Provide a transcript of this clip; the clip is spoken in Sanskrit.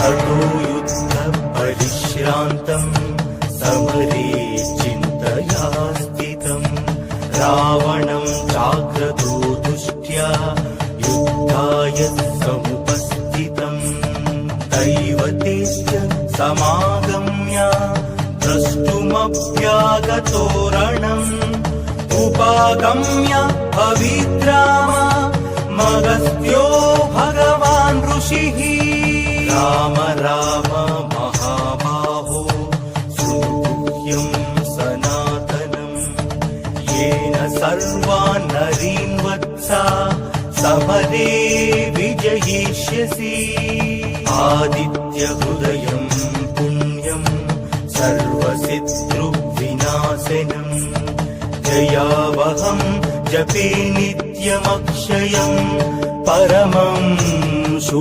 ततो युद्धपरिश्रान्तम् समरे चिन्तया स्थितम् रावणं चाग्रतो दुष्ट्या युद्धाय समुपस्थितम् दैवतेश्च समागम्य द्रष्टुमभ्यागतो रणम् उपागम्य अविद्राम मगस्त्यो भगवान् ऋषिः राम राम महाबाहो सुगुह्यं सनातनम् येन सर्वान् नरीन् वत्सा समरे विजयिष्यसि आदित्यहृदयं पुण्यं सर्वशत्रुविनाशनम् जयावहं जपे नित्यमक्षयं परमं शुभम्।